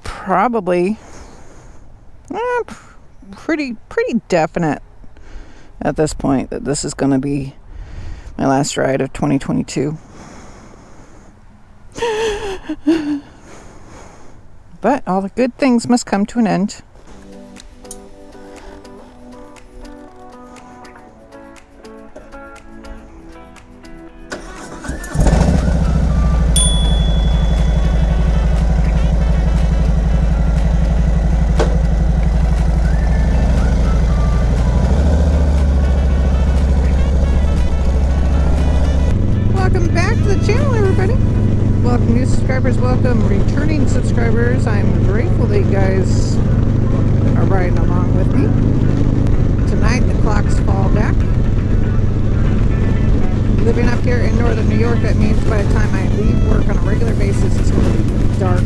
probably pretty definite at this point that this is going to be my last ride of 2022. But all the good things must come to an end. Welcome new subscribers, welcome returning subscribers. I'm grateful that you guys are riding along with me. Tonight the clocks fall back. Living up here in northern New York, that means by the time I leave work on a regular basis it's going to be dark.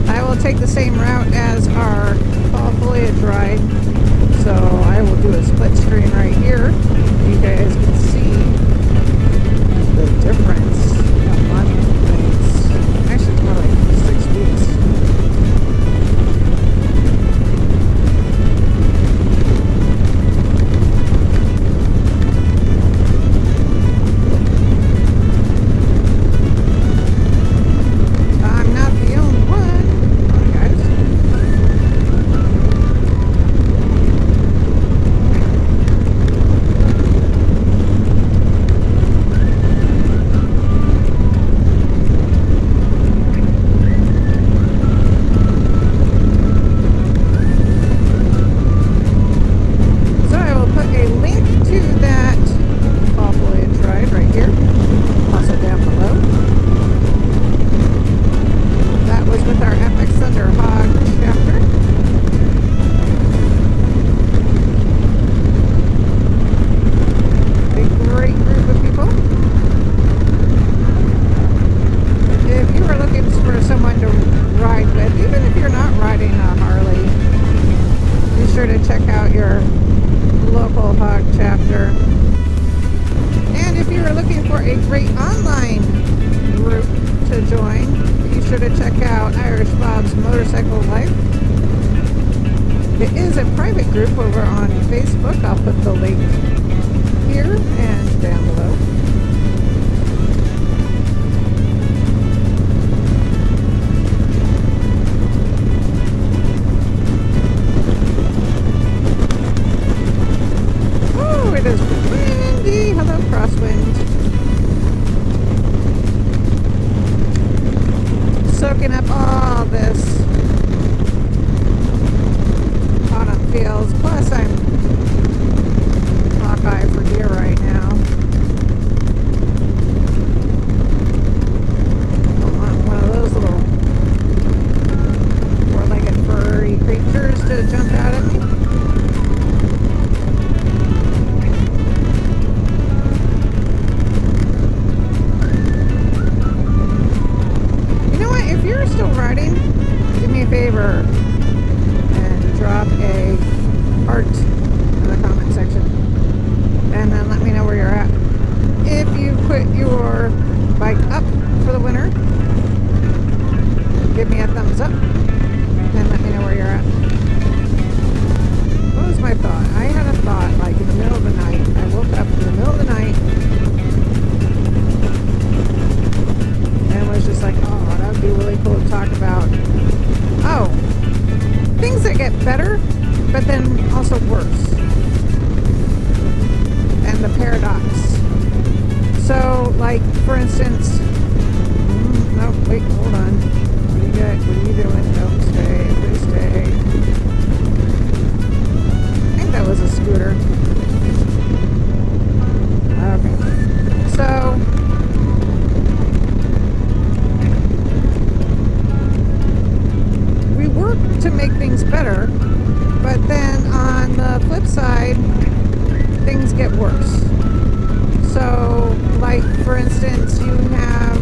I will take the same route as our fall foliage ride, so I will do a split screen right here. You guys can see the difference. Actually, it's more like 6 weeks. I'm not the only one. Come on, guys. Thunder H.O.G chapter. A great group of people. If you are looking for someone to ride with, even if you're not riding a Harley, be sure to check out your local H.O.G chapter. And if you are looking for a great online group to join, be sure to check out Irish Bob's Motorcycle Life. It is a private group over on Facebook. I'll put the link here and down below. Oh, it is windy. Hello, crosswind. Soaking up all this autumn feels. Plus, I'm hawkeye for deer right now. Don't want one of those little four-legged furry creatures to jump out at me. If you're still riding, do me a favor and drop a heart in the comment section and then let me know where you're at. If you put your bike up for the winter, give me a thumbs up and let me know where you're at. What was my thought? I had a thought like in the middle of the night. I woke up in the middle of the night and was just like, oh, that would be really cool to talk about. Oh, things that get better, but then also worse. And the paradox. So, like, for instance, no, wait, hold on. What do you got? What are you doing? Don't stay, please stay. I think that was a scooter. Okay. So, to make things better, but then on the flip side, things get worse. So, like for instance, you have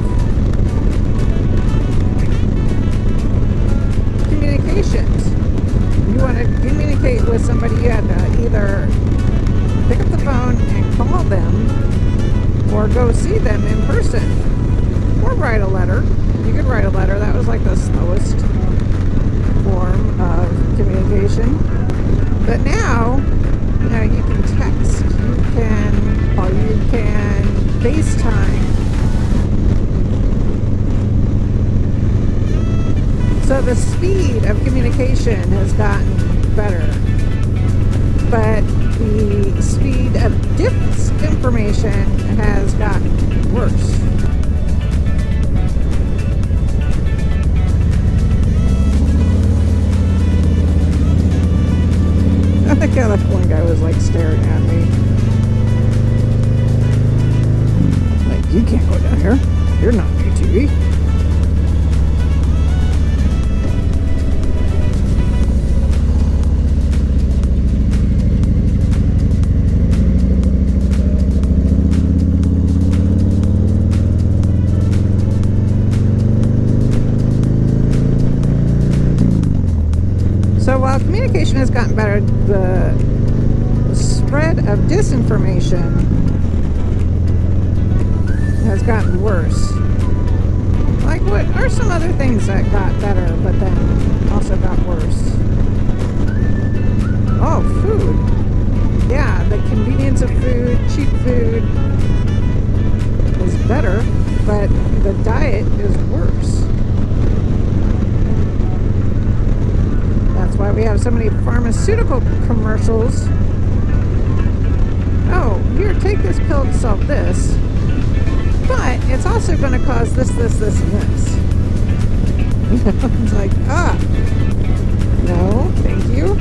communication. But now, you know, you can text, you can call, you can FaceTime. So the speed of communication has gotten better, but the speed of disinformation has gotten worse. I think that one guy was like staring at me. Like, you can't go down here. You're not ATV. So while communication has gotten better, the spread of disinformation has gotten worse. Like, what are some other things that got better but then also got worse? Oh, food. Yeah, the convenience of food, cheap food is better, but the diet is worse. That's why we have so many pharmaceutical commercials. Oh, here, take this pill to solve this. But it's also going to cause this, this, this, and this. It's like, no, thank you.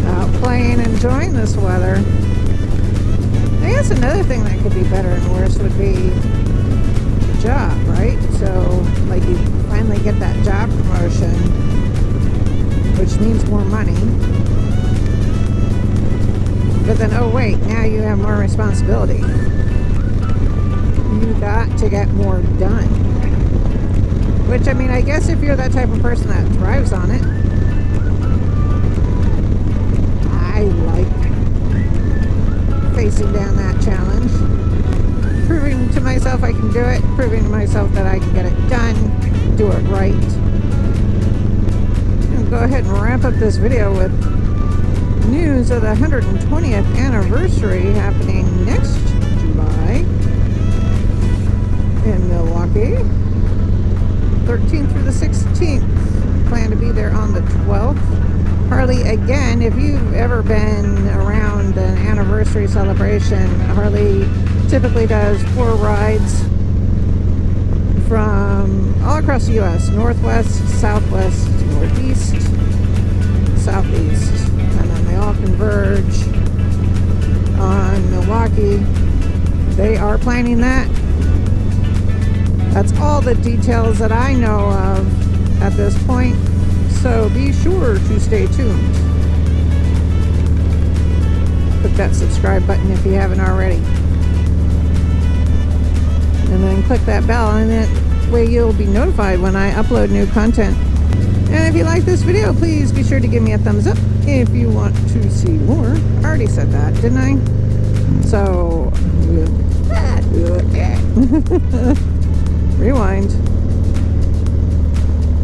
Out playing, enjoying this weather. I guess another thing that could be better and worse would be the job, right? So, like, you finally get that job promotion, which means more money. But then, oh wait, now you have more responsibility. You got to get more done. Which, I mean, I guess if you're that type of person that thrives on it, I like facing down that challenge, proving to myself I can do it, proving to myself that I can get it done, do it right. And go ahead and wrap up this video with news of the 120th anniversary happening next July in Milwaukee, 13th through the 16th. Plan to be there on the 12th. Harley, again, if you've ever been around an anniversary celebration, Harley typically does 4 rides from all across the U.S. Northwest, Southwest, Northeast, Southeast. And then they all converge on Milwaukee. They are planning that. That's all the details that I know of at this point. So be sure to stay tuned. Click that subscribe button if you haven't already. And then click that bell, and that way you'll be notified when I upload new content. And if you like this video, please be sure to give me a thumbs up if you want to see more. I already said that, didn't I? So, rewind.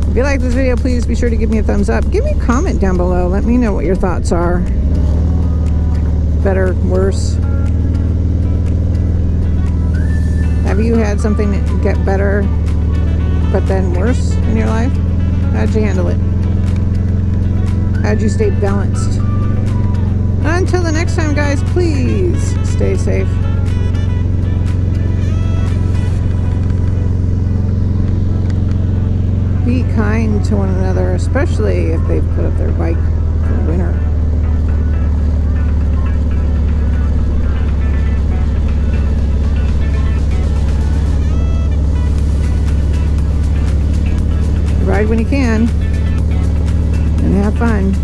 If you like this video, please be sure to give me a thumbs up. Give me a comment down below. Let me know what your thoughts are. Better, worse. Have you had something get better, but then worse in your life? How'd you handle it? How'd you stay balanced? Until the next time, guys, please stay safe. Be kind to one another, especially if they've put up their bike for winter. Ride when you can and have fun.